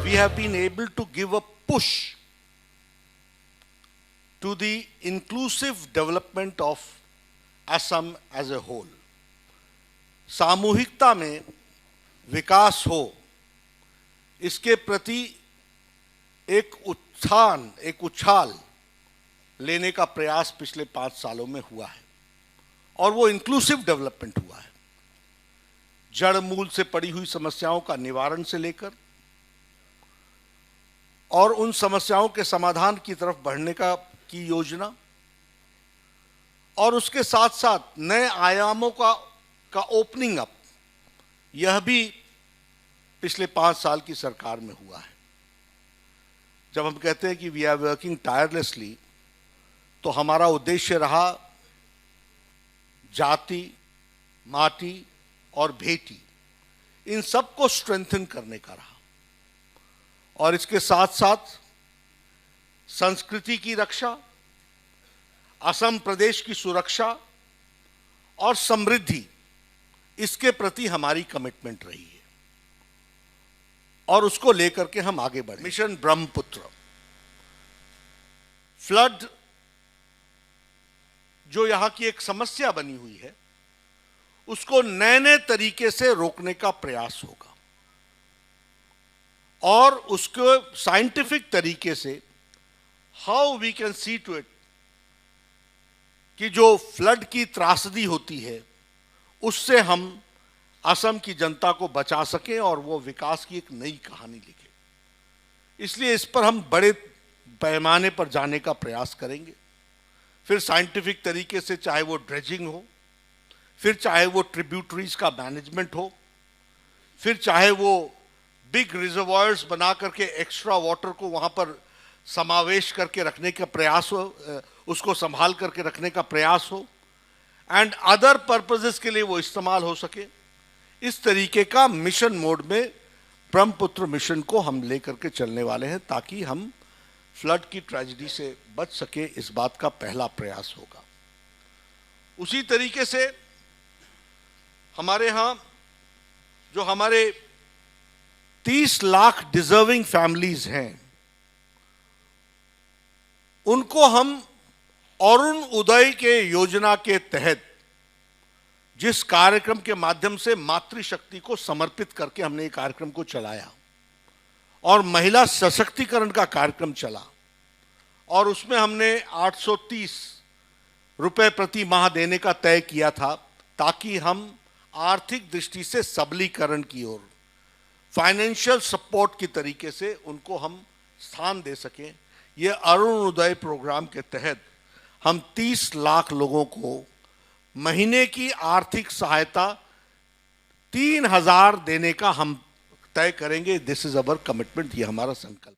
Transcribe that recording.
we have been able to give a push to the inclusive development of Assam as a whole. सामूहिकता में विकास हो, इसके प्रति एक उत्थान, एक उछाल लेने का प्रयास पिछले 5 सालों में हुआ है और वो इंक्लूसिव डेवलपमेंट हुआ है। जड़ मूल से पड़ी हुई समस्याओं का निवारण से लेकर और उन समस्याओं के समाधान की तरफ बढ़ने की योजना और उसके साथ साथ नए आयामों का ओपनिंग अप, यह भी पिछले 5 साल की सरकार में हुआ है। जब हम कहते हैं कि वी आर वर्किंग टायरलेसली, तो हमारा उद्देश्य रहा जाति, माटी और बेटी, इन सबको स्ट्रेंथन करने का रहा और इसके साथ साथ संस्कृति की रक्षा, असम प्रदेश की सुरक्षा और समृद्धि, इसके प्रति हमारी कमिटमेंट रही है और उसको लेकर के हम आगे बढ़े। मिशन ब्रह्मपुत्र, फ्लड जो यहां की एक समस्या बनी हुई है, उसको नए नए तरीके से रोकने का प्रयास होगा और उसको साइंटिफिक तरीके से how we can see to it कि जो फ्लड की त्रासदी होती है उससे हम असम की जनता को बचा सकें और वो विकास की एक नई कहानी लिखे। इसलिए इस पर हम बड़े पैमाने पर जाने का प्रयास करेंगे। फिर साइंटिफिक तरीके से, चाहे वो ड्रेजिंग हो, फिर चाहे वो ट्रिब्यूटरीज का मैनेजमेंट हो, फिर चाहे वो बिग रिजर्वायर्स बना करके एक्स्ट्रा वाटर को वहां पर समावेश करके रखने का प्रयास हो, उसको संभाल करके रखने का प्रयास हो एंड अदर पर्पसेस के लिए वो इस्तेमाल हो सके। इस तरीके का मिशन मोड में ब्रह्मपुत्र मिशन को हम लेकर के चलने वाले हैं ताकि हम फ्लड की ट्रेजेडी से बच सके। इस बात का पहला प्रयास होगा। उसी तरीके से हमारे यहां जो हमारे 30 लाख डिजर्विंग फैमिलीज हैं, उनको हम अरुण उदय के योजना के तहत जिस कार्यक्रम के माध्यम से मातृशक्ति को समर्पित करके हमने ये कार्यक्रम को चलाया और महिला सशक्तिकरण का कार्यक्रम चला और उसमें हमने 830 रुपए प्रति माह देने का तय किया था ताकि हम आर्थिक दृष्टि से सबलीकरण की ओर, फाइनेंशियल सपोर्ट की तरीके से उनको हम स्थान दे सकें। ये अरुण उदय प्रोग्राम के तहत हम 30 लाख लोगों को महीने की आर्थिक सहायता 3000 देने का हम तय करेंगे। दिस इज अवर कमिटमेंट, ये हमारा संकल्प।